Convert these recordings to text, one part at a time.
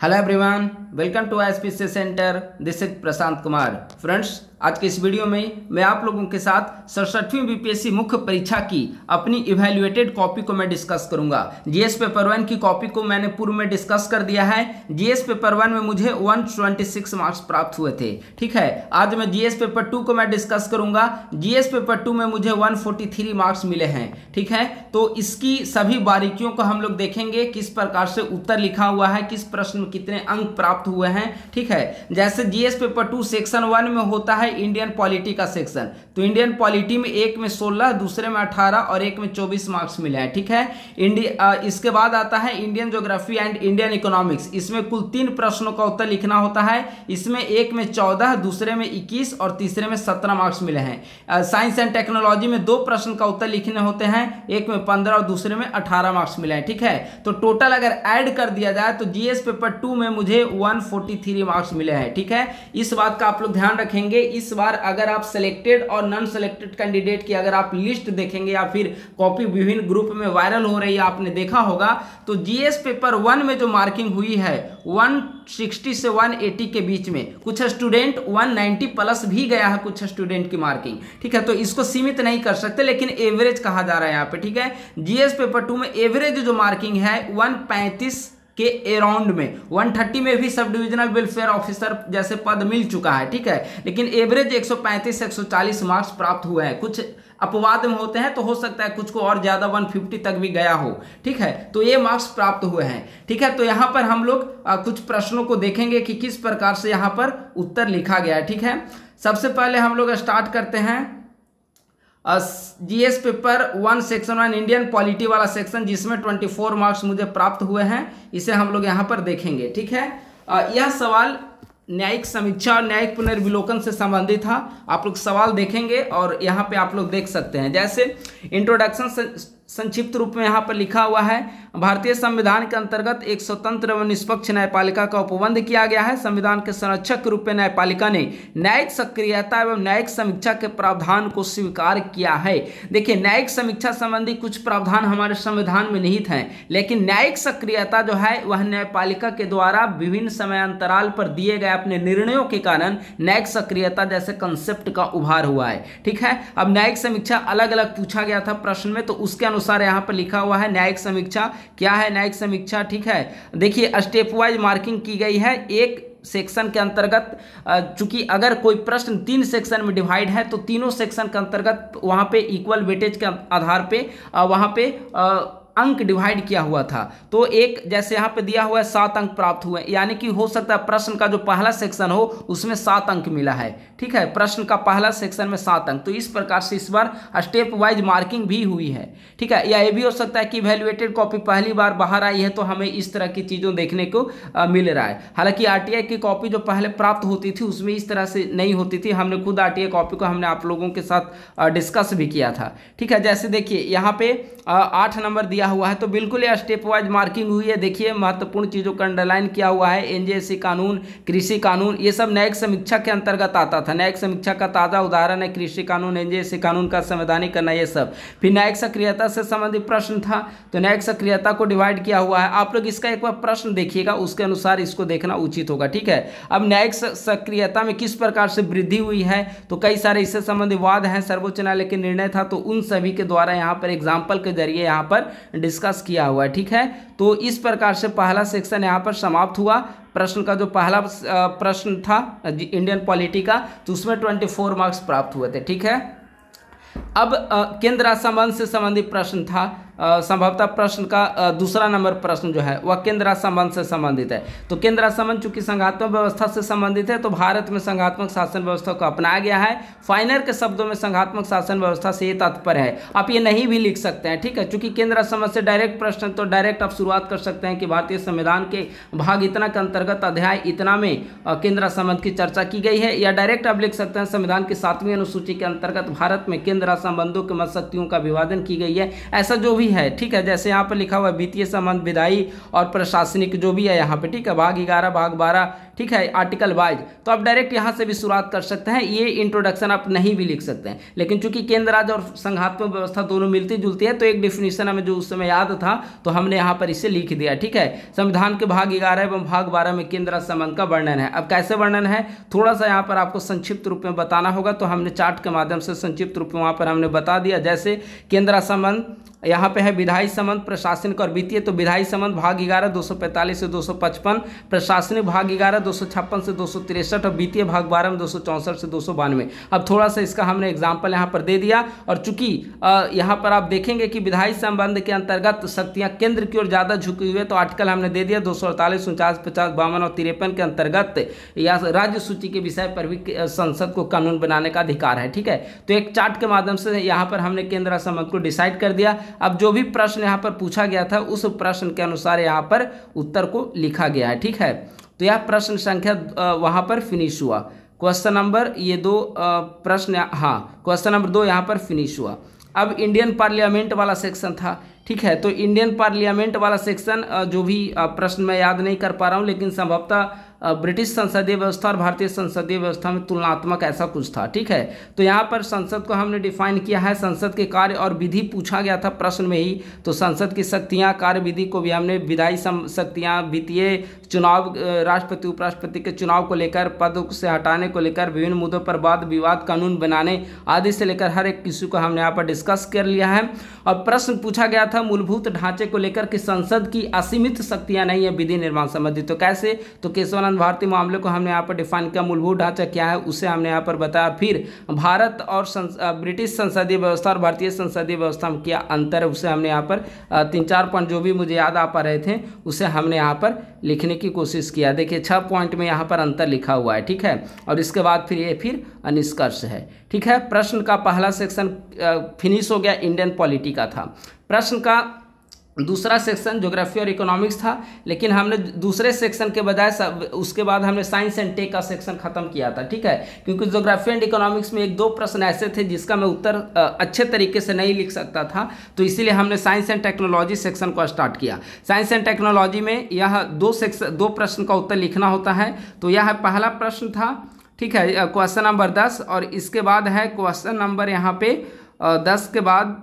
Hello everyone, welcome to ISPC centre. This is Prashant Kumar. Friends, आज के इस वीडियो में मैं आप लोगों के साथ 67वीं बीपीएससी मुख्य परीक्षा की अपनी इवैल्यूएटेड कॉपी को मैं डिस्कस करूंगा। जीएस पेपर 1 की कॉपी को मैंने पूर्व में डिस्कस कर दिया है। जीएस पेपर 1 में मुझे 126 मार्क्स प्राप्त हुए थे। ठीक है, आज मैं जीएस पेपर 2 को मैं डिस्कस करूंगा। जीएस पेपर 2 में मुझे 143 मार्क्स मिले हैं। ठीक है, तो इसकी सभी बारीकियों को हम लोग देखेंगे, किस प्रकार से उत्तर लिखा हुआ है, किस प्रश्न में कितने अंक प्राप्त हुए हैं। ठीक है, जैसे जीएस पेपर 2 सेक्शन 1 में होता है इंडियन पॉलिटी का सेक्शन, तो इंडियन पॉलिटी में एक में 16, दूसरे में 18 और एक में 24 मार्क्स मिले हैं। ठीक है, इसके बाद आता है Indian geography and Indian economics. इसमें कुल 3 प्रश्नों का उत्तर लिखना होता है। इसमें एक में 14, दूसरे में 21 और तीसरे में 17 मार्क्स मिले हैं। साइंस एंड टेक्नोलॉजी में 2 प्रश्न का उत्तर लिखने होते हैं, एक में 15 और दूसरे में 18 मार्क्स मिले हैं। ठीक है, तो टोटल अगर ऐड कर दिया जाए तो जीएस पेपर 2 में मुझे 143 मार्क्स मिले हैं। ठीक है, इस बात का आप लोग ध्यान रखेंगे। इस बार अगर आप सिलेक्टेड और नॉन सिलेक्टेड कैंडिडेट की अगर आप लिस्ट देखेंगे या फिर कॉपी विभिन्न ग्रुप में वायरल हो रही है, आपने देखा होगा, तो जीएस पेपर 1 में जो मार्किंग हुई है 160 से 180 के बीच में, कुछ स्टूडेंट 190 प्लस भी गया है, कुछ स्टूडेंट की मार्किंग। ठीक है, तो इसको सीमित नहीं कर सकते, लेकिन एवरेज कहा जा रहा है यहाँ पे। ठीक है, जीएस पेपर 2 में एवरेज जो मार्किंग है 135 के अराउंड में, 130 में भी सब डिविजनल वेलफेयर ऑफिसर जैसे पद मिल चुका है। ठीक है, लेकिन एवरेज 135 से 140 मार्क्स प्राप्त हुए हैं। कुछ अपवाद में होते हैं, तो हो सकता है कुछ को और ज्यादा 150 तक भी गया हो। ठीक है, तो ये मार्क्स प्राप्त हुए हैं। ठीक है, तो यहाँ पर हम लोग कुछ प्रश्नों को देखेंगे कि किस प्रकार से यहाँ पर उत्तर लिखा गया है। ठीक है, सबसे पहले हम लोग स्टार्ट करते हैं GS paper 1 section 1 Indian polity वाला सेक्शन, जिसमें 24 मार्क्स मुझे प्राप्त हुए हैं। इसे हम लोग यहाँ पर देखेंगे। ठीक है, यह सवाल न्यायिक समीक्षा और न्यायिक पुनर्विलोकन से संबंधित था। आप लोग सवाल देखेंगे और यहाँ पे आप लोग देख सकते हैं। जैसे इंट्रोडक्शन संक्षिप्त रूप में यहाँ पर लिखा हुआ है, भारतीय संविधान के अंतर्गत एक स्वतंत्र एवं निष्पक्ष न्यायपालिका का उपबंध किया गया है। संविधान के संरक्षक के रूप में न्यायपालिका ने न्यायिक सक्रियता एवं न्यायिक समीक्षा के प्रावधान को स्वीकार किया है। देखिए, न्यायिक समीक्षा संबंधी कुछ प्रावधान हमारे संविधान में निहित हैं, लेकिन न्यायिक सक्रियता जो है वह न्यायपालिका के द्वारा विभिन्न समयांतराल पर दिए गए अपने निर्णयों के कारण न्यायिक सक्रियता जैसे कंसेप्ट का उभार हुआ है। ठीक है, अब न्यायिक समीक्षा अलग अलग पूछा गया था प्रश्न में, तो उसके अनुसार यहाँ पर लिखा हुआ है न्यायिक समीक्षा क्या है। न्यायिक समीक्षा, ठीक है, देखिए स्टेप वाइज मार्किंग की गई है। एक सेक्शन के अंतर्गत, चूंकि अगर कोई प्रश्न 3 सेक्शन में डिवाइड है तो तीनों सेक्शन के अंतर्गत वहां पे इक्वल वेटेज के आधार पे वहां पे अंक डिवाइड किया हुआ था। तो एक जैसे यहाँ पे दिया हुआ है 7 अंक प्राप्त हुए, यानी कि हो सकता है प्रश्न का जो पहला सेक्शन हो उसमें 7 अंक मिला है। ठीक है, प्रश्न का पहला सेक्शन में 7 अंक, तो इस प्रकार से इस बार स्टेप वाइज मार्किंग भी हुई है। ठीक है, या ये भी हो सकता है कि इवैल्यूएटेड कॉपी पहली बार बाहर आई है तो हमें इस तरह की चीज़ों देखने को मिल रहा है। हालांकि आरटीआई की कॉपी जो पहले प्राप्त होती थी उसमें इस तरह से नहीं होती थी। हमने खुद आरटीआई कॉपी को हमने आप लोगों के साथ डिस्कस भी किया था। ठीक है, जैसे देखिए यहाँ पे 8 नंबर दिया हुआ है, तो बिल्कुल ये स्टेप वाइज मार्किंग हुई है। देखिए, महत्वपूर्ण चीज़ों का अंडरलाइन किया हुआ है। एनजेसी कानून, कृषि कानून, ये सब न्यायिक समीक्षा के अंतर्गत आता था। न्यायिक समीक्षा का ताज़ा उदाहरण है कृषि कानून, एनजेसी कानून का संवैधानिक करना, ये सब। फिर न्यायिक सक्रियता से संबंधित प्रश्न था, तो न्यायिक सक्रियता को डिवाइड किया हुआ है। आप लोग इसका एक बार प्रश्न देखिएगा, उसके अनुसार इसको देखना उचित होगा। ठीक है, अब न्यायिक सक्रियता में किस प्रकार से वृद्धि हुई है, तो कई सारे इससे संबंधित वाद हैं। सर्वोच्च न्यायालय के निर्णय था, तो उन सभी के द्वारा यहाँ पर एग्जाम्पल के जरिए यहाँ पर डिस्कस किया हुआ है। ठीक है, तो इस प्रकार से पहला सेक्शन यहाँ पर समाप्त हुआ। प्रश्न का जो पहला प्रश्न था इंडियन पॉलिटी का, तो उसमें 24 मार्क्स प्राप्त हुए थे। ठीक है, अब केंद्र राष्ट्र संबंध से संबंधित प्रश्न था। संभवतः प्रश्न का दूसरा नंबर प्रश्न जो है वह केंद्र राष्ट्र संबंध से संबंधित है। तो केंद्र राष्ट्र संबंध चूंकि संघात्मक व्यवस्था से संबंधित है, तो भारत में संघात्मक शासन व्यवस्था को अपनाया गया है। फाइनर के शब्दों में संघात्मक शासन व्यवस्था से ये तात्पर्य है। आप ये नहीं भी लिख सकते हैं। ठीक है, चूंकि केंद्र राष्ट्र संबंध से डायरेक्ट प्रश्न, तो डायरेक्ट आप शुरुआत कर सकते हैं कि भारतीय संविधान के भाग इतना के अंतर्गत अध्याय इतना में केंद्र राष्ट्र संबंध की चर्चा की गई है। या डायरेक्ट आप लिख सकते हैं संविधान की 7वीं अनुसूची के अंतर्गत भारत में केंद्र राष्ट्र संबंधों के मत शक्तियों का विभाजन की गई है। ऐसा जो भी है, ठीक है, जैसे यहाँ पर लिखा हुआ है वित्तीय संबंध, विधायी और प्रशासनिक जो भी है यहाँ पे, ठीक है, भाग 11 भाग 12, ठीक है, आर्टिकल वाइज। तो आप डायरेक्ट यहाँ से भी शुरुआत कर सकते हैं, ये इंट्रोडक्शन आप नहीं भी लिख सकते हैं, लेकिन चूंकि केंद्र राज्य और संघात्मक व्यवस्था दोनों मिलती जुलती है तो एक डिफिनीशन हमें जो उस समय याद था तो हमने यहाँ पर इसे लिख दिया, ठीक है। संविधान के भाग 11 एवं भाग 12 में केंद्र राज्य संबंध का वर्णन है। अब कैसे वर्णन है, थोड़ा सा यहाँ पर आपको संक्षिप्त रूप में बताना होगा, तो हमने चार्ट के माध्यम से संक्षिप्त रूप में वहाँ पर हमने बता दिया। जैसे केंद्र राज्य संबंध यहाँ पे है विधायी संबंध, प्रशासनिक और वित्तीय, तो विधायी संबंध भाग 11 245 से 255, प्रशासनिक भाग 11 256 से 263 और वित्तीय भाग 12 में 264 से 292। अब थोड़ा सा इसका हमने एग्जाम्पल यहाँ पर दे दिया। और चूंकि यहाँ पर आप देखेंगे कि विधायी संबंध के अंतर्गत शक्तियाँ केंद्र की ओर ज़्यादा झुकी हुई है, तो आर्टिकल हमने दे दिया 248, 49, 50, 52 और 53 के अंतर्गत या राज्य सूची के विषय पर भी संसद को कानून बनाने का अधिकार है, ठीक है। तो एक चार्ट के माध्यम से यहाँ पर हमने केंद्र संबंध को डिसाइड कर दिया। अब जो भी प्रश्न यहाँ पर पूछा गया था उस प्रश्न के अनुसार यहाँ पर उत्तर को लिखा गया है, ठीक है। तो यह प्रश्न संख्या वहाँ पर फिनिश हुआ। क्वेश्चन नंबर ये 2 प्रश्न, हाँ क्वेश्चन नंबर 2 यहाँ पर फिनिश हुआ। अब इंडियन पार्लियामेंट वाला सेक्शन था, ठीक है। तो इंडियन पार्लियामेंट वाला सेक्शन जो भी प्रश्न मैं याद नहीं कर पा रहा हूँ, लेकिन संभवतः ब्रिटिश संसदीय व्यवस्था और भारतीय संसदीय व्यवस्था में तुलनात्मक ऐसा कुछ था, ठीक है। तो यहाँ पर संसद को हमने डिफाइन किया है, संसद के कार्य और विधि पूछा गया था प्रश्न में ही, तो संसद की शक्तियाँ, कार्य विधि को भी हमने विधायी शक्तियाँ, वित्तीय चुनाव, राष्ट्रपति उपराष्ट्रपति के चुनाव को लेकर, पद से हटाने को लेकर, विभिन्न मुद्दों पर वाद विवाद, कानून बनाने आदि से लेकर हर एक इश्यू को हमने यहाँ पर डिस्कस कर लिया है। और प्रश्न पूछा गया था मूलभूत ढांचे को लेकर कि संसद की असीमित शक्तियाँ नहीं है विधि निर्माण संबंधी, तो कैसे, तो केशवानंद भारतीय मामले को हमने यहाँ पर डिफाइन किया, मूलभूत ढांचा क्या है उसे हमने यहाँ पर बताया। फिर भारत और ब्रिटिश संसदीय व्यवस्था और भारतीय संसदीय व्यवस्था में क्या अंतर है उसे हमने यहाँ पर 3-4 पॉइंट जो भी मुझे याद आ पा रहे थे उसे हमने यहाँ पर लिखने की कोशिश किया। देखिए 6 पॉइंट में यहाँ पर अंतर लिखा हुआ है, ठीक है। और इसके बाद फिर ये फिर निष्कर्ष है, ठीक है। प्रश्न का पहला सेक्शन फिनिश हो गया, इंडियन पॉलिटी का था। प्रश्न का दूसरा सेक्शन ज्योग्राफी और इकोनॉमिक्स था, लेकिन हमने दूसरे सेक्शन के बजाय उसके बाद हमने साइंस एंड टेक का सेक्शन खत्म किया था, ठीक है। क्योंकि ज्योग्राफी एंड इकोनॉमिक्स में 1-2 प्रश्न ऐसे थे जिसका मैं उत्तर अच्छे तरीके से नहीं लिख सकता था, तो इसीलिए हमने साइंस एंड टेक्नोलॉजी सेक्शन को स्टार्ट किया। साइंस एंड टेक्नोलॉजी में यह 2 प्रश्न का उत्तर लिखना होता है, तो यह पहला प्रश्न था, ठीक है, क्वेश्चन नंबर 10। और इसके बाद है क्वेश्चन नंबर यहाँ पे 10 के बाद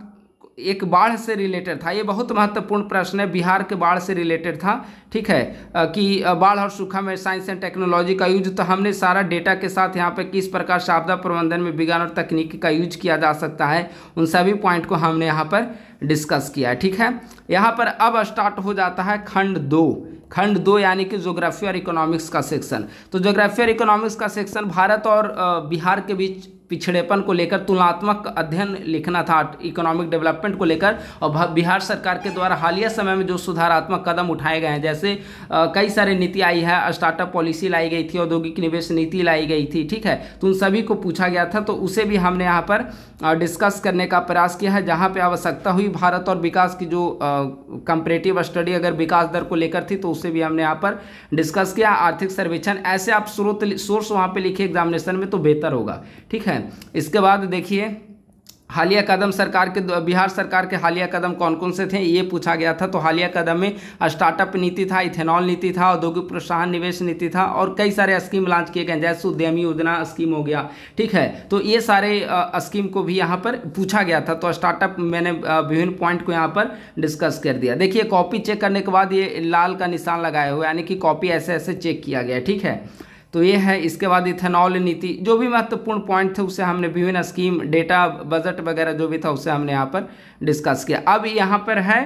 एक बाढ़ से रिलेटेड था। ये बहुत महत्वपूर्ण प्रश्न है, बिहार के बाढ़ से रिलेटेड था, ठीक है, कि बाढ़ और सूखा में साइंस एंड टेक्नोलॉजी का यूज। तो हमने सारा डेटा के साथ यहाँ पे किस प्रकार से आपदा प्रबंधन में विज्ञान और तकनीकी का यूज किया जा सकता है, उन सभी पॉइंट को हमने यहाँ पर डिस्कस किया, ठीक है। यहाँ पर अब स्टार्ट हो जाता है खंड 2 यानी कि ज्योग्राफी और इकोनॉमिक्स का सेक्शन। तो ज्योग्राफी और इकोनॉमिक्स का सेक्शन भारत और बिहार के बीच पिछड़ेपन को लेकर तुलनात्मक अध्ययन लिखना था, इकोनॉमिक डेवलपमेंट को लेकर, और बिहार सरकार के द्वारा हालिया समय में जो सुधारात्मक कदम उठाए गए हैं, जैसे कई सारे नीति आई है, स्टार्टअप पॉलिसी लाई गई थी, औद्योगिक निवेश नीति लाई गई थी, ठीक है। तो उन सभी को पूछा गया था, तो उसे भी हमने यहाँ पर डिस्कस करने का प्रयास किया है। जहाँ पे आवश्यकता हुई भारत और विकास की जो कंपैरेटिव स्टडी अगर विकास दर को लेकर थी तो उसे भी हमने यहाँ पर डिस्कस किया। आर्थिक सर्वेक्षण, ऐसे आप सोर्स वहाँ पे लिखिए एग्जामिनेशन में तो बेहतर होगा, ठीक है। इसके बाद देखिए हालिया कदम सरकार के, बिहार सरकार के हालिया कदम कौन कौन से थे ये पूछा गया था। तो हालिया कदम में स्टार्टअप नीति था, इथेनॉल नीति था, औद्योगिक प्रोत्साहन निवेश नीति था, और कई सारे स्कीम लॉन्च किए गए, जैसे उद्यमी योजना स्कीम हो गया, ठीक है। तो ये सारे स्कीम को भी यहाँ पर पूछा गया था। तो स्टार्टअप मैंने विभिन्न पॉइंट को यहाँ पर डिस्कस कर दिया। देखिए कॉपी चेक करने के बाद ये लाल का निशान लगाया हुआ, यानी कि कॉपी ऐसे ऐसे चेक किया गया, ठीक है। तो ये है। इसके बाद इथेनॉल नीति, जो भी महत्वपूर्ण पॉइंट थे उसे हमने विभिन्न स्कीम, डेटा, बजट वगैरह जो भी था उसे हमने यहाँ पर डिस्कस किया। अब यहाँ पर है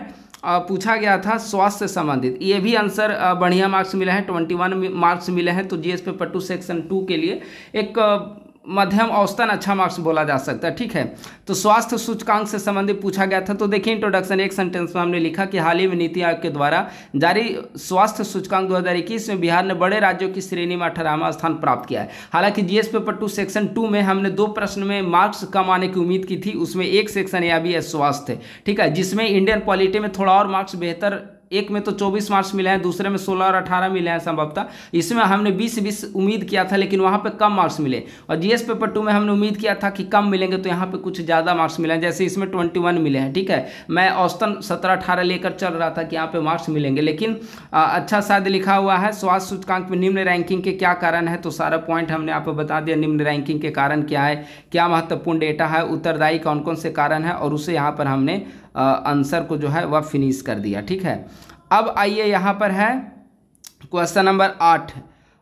पूछा गया था स्वास्थ्य से संबंधित, ये भी आंसर बढ़िया मार्क्स मिले हैं, 21 मार्क्स मिले हैं। तो जीएस पेपर 2 सेक्शन 2 के लिए एक मध्यम औसतन अच्छा मार्क्स बोला जा सकता है, ठीक है। तो स्वास्थ्य सूचकांक से संबंधित पूछा गया था। तो देखिए इंट्रोडक्शन, एक सेंटेंस में हमने लिखा कि हाल ही में नीति आयोग के द्वारा जारी स्वास्थ्य सूचकांक 2021 में बिहार ने बड़े राज्यों की श्रेणी में 18वां स्थान प्राप्त किया है। हालांकि जीएस पेपर 2 सेक्शन 2 में हमने 2 प्रश्न में मार्क्स कम आने की उम्मीद की थी, उसमें एक सेक्शन यह भी है स्वास्थ्य, ठीक है, जिसमें इंडियन पॉलिटी में थोड़ा और मार्क्स बेहतर एक में तो 24 मार्क्स मिले हैं, दूसरे में 16 और 18 मिले हैं संभवतः। इसमें हमने 20-20 उम्मीद किया था, लेकिन वहाँ पे कम मार्क्स मिले। और जीएस पेपर 2 में हमने उम्मीद किया था कि कम मिलेंगे, तो यहाँ पे कुछ ज़्यादा मार्क्स मिले हैं, जैसे इसमें 21 मिले हैं। ठीक है, मैं औसतन 17-18 लेकर चल रहा था कि यहाँ पे मार्क्स मिलेंगे, लेकिन अच्छा शायद लिखा हुआ है स्वास्थ्य सूचकांक में निम्न रैंकिंग के क्या कारण है, तो सारा पॉइंट हमने यहाँ पे बता दिया। निम्न रैंकिंग के कारण क्या है, क्या महत्वपूर्ण डेटा है, उत्तरदायी कौन कौन से कारण है, और उसे यहाँ पर हमने आंसर को जो है वह फिनिश कर दिया। ठीक है, अब आइए यहाँ पर है क्वेश्चन नंबर 8।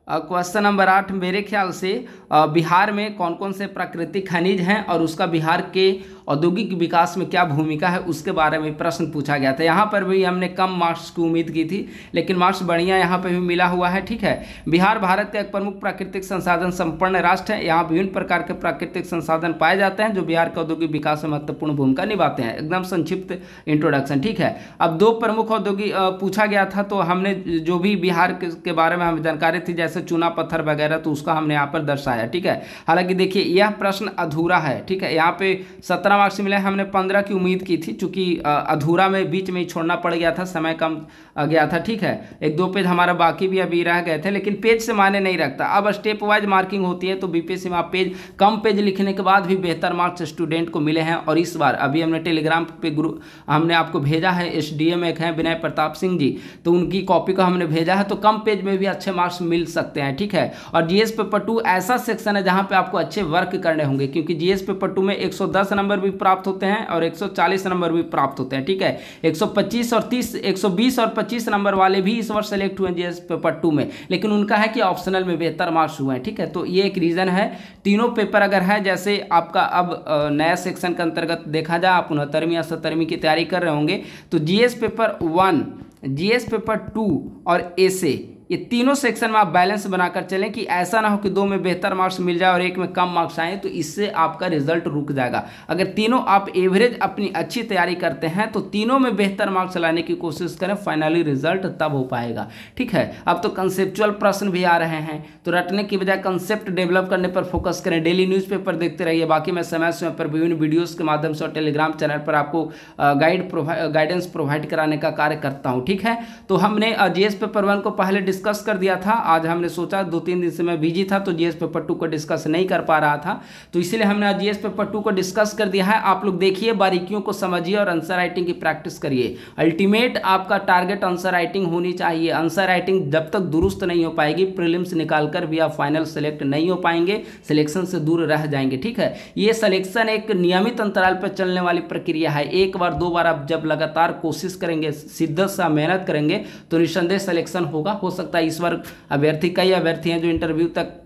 क्वेश्चन नंबर 8 मेरे ख्याल से बिहार में कौन कौन से प्राकृतिक खनिज हैं और उसका बिहार के औद्योगिक विकास में क्या भूमिका है, उसके बारे में प्रश्न पूछा गया था। यहाँ पर भी हमने कम मार्क्स की उम्मीद की थी, लेकिन मार्क्स बढ़िया यहाँ पर भी मिला हुआ है। ठीक है, बिहार भारत का एक प्रमुख प्राकृतिक संसाधन संपन्न राष्ट्र है। यहाँ विभिन्न प्रकार के प्राकृतिक संसाधन पाए जाते हैं जो बिहार के औद्योगिक विकास में महत्वपूर्ण भूमिका निभाते हैं। एकदम संक्षिप्त इंट्रोडक्शन। ठीक है, अब 2 प्रमुख औद्योगिक पूछा गया था, तो हमने जो भी बिहार के बारे में हमें जानकारी थी, जैसे चूना पत्थर वगैरह, तो उसका हमने यहाँ पर दर्शाया। ठीक है, हालांकि देखिए यह प्रश्न अधूरा है। ठीक है, यहाँ पे 17 मार्क्स मिले, हमने 15 की उम्मीद की थी, चूंकि अधूरा में बीच में ही छोड़ना पड़ गया था, समय कम गया था। ठीक है, 1-2 पेज हमारा बाकी भी अभी रह गए थे, लेकिन पेज से मायने नहीं रखता। अब स्टेप वाइज मार्किंग होती है, तो बीपीएससी में आप कम पेज लिखने के बाद भी बेहतर मार्क्स स्टूडेंट को मिले हैं। और इस बार अभी हमने टेलीग्राम पे ग्रुप हमने आपको भेजा है, एसडीएम एक है विनय प्रताप सिंह जी, तो उनकी कॉपी को हमने भेजा है, तो कम पेज में भी अच्छे मार्क्स मिल सकते हैं। ठीक है, और जीएस पेपर 2 ऐसा सेक्शन है जहां पे आपको अच्छे वर्क करने होंगे, क्योंकि जीएस पेपर 2 में 110 नंबर भी प्राप्त होते हैं और 140 नंबर भी प्राप्त होते हैं। ठीक है, 125 और 30, 120 और 25 नंबर वाले भी इस वर्ष सेलेक्ट हुए हैं जीएस पेपर 2 में, लेकिन उनका है कि ऑप्शनल में बेहतर मार्क्स हुए हैं। ठीक है, तो ये एक रीजन है। तीनों पेपर अगर है, जैसे आपका अब नया सेक्शन के अंतर्गत देखा जाए, आप 69वीं या 70वीं की तैयारी कर रहे होंगे, तो जीएस पेपर 1, जीएस पेपर 2 और एसे, ये तीनों सेक्शन में आप बैलेंस बनाकर चलें कि ऐसा ना हो कि 2 में बेहतर मार्क्स मिल जाए और 1 में कम मार्क्स आए, तो इससे आपका रिजल्ट रुक जाएगा। अगर तीनों आप एवरेज अपनी अच्छी तैयारी करते हैं, तो तीनों में बेहतर मार्क्स लाने की कोशिश करें, फाइनली रिजल्ट तब हो पाएगा। ठीक है, अब तो कंसेप्चुअल प्रश्न भी आ रहे हैं, तो रटने की बजाय कंसेप्ट डेवलप करने पर फोकस करें। डेली न्यूज़पेपर देखते रहिए। बाकी मैं समय समय पर विभिन्न वीडियोज़ के माध्यम से और टेलीग्राम चैनल पर आपको गाइडेंस प्रोवाइड कराने का कार्य करता हूँ। ठीक है, तो हमने जीएस पेपर 1 को पहले डिस्कस कर दिया था। आज हमने सोचा 2-3 दिन से मैं बिजी था, तो जीएस पेपर 2 को डिस्कस नहीं कर पा रहा था, तो इसीलिए हमने आज जीएस पेपर 2 को डिस्कस कर दिया है। आप लोग देखिए, बारीकियों को समझिए और आंसर राइटिंग की प्रैक्टिस करिए। अल्टीमेट आपका टारगेट आंसर राइटिंग होनी चाहिए। आंसर राइटिंग जब तक दुरुस्त नहीं हो पाएगी, प्रीलिम्स निकालकर भी आप फाइनल सेलेक्ट नहीं हो पाएंगे, सिलेक्शन से दूर रह जाएंगे। ठीक है, ये सिलेक्शन एक नियमित अंतराल पर चलने वाली प्रक्रिया है। 1 बार 2 बार आप जब लगातार कोशिश करेंगे, शिद्दत से मेहनत करेंगे, तो निस्संदेह सिलेक्शन होगा। हो सकता है इस बार अभ्यर्थी, कई अभ्यर्थी हैं जो इंटरव्यू तक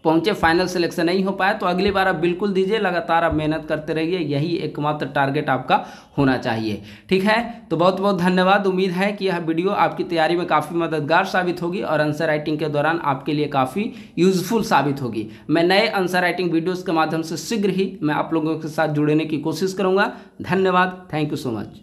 पहुंचे, फाइनल सिलेक्शन नहीं हो पाया, तो अगली बार आप बिल्कुल दीजिए, लगातार आप मेहनत करते रहिए, यही एकमात्र टारगेट आपका होना चाहिए। ठीक है, तो बहुत बहुत धन्यवाद। उम्मीद है कि यह वीडियो आपकी तैयारी में काफ़ी मददगार साबित होगी और आंसर राइटिंग के दौरान आपके लिए काफ़ी यूजफुल साबित होगी। मैं नए आंसर राइटिंग वीडियोज़ के माध्यम से शीघ्र ही मैं आप लोगों के साथ जुड़ने की कोशिश करूँगा। धन्यवाद, थैंक यू सो मच।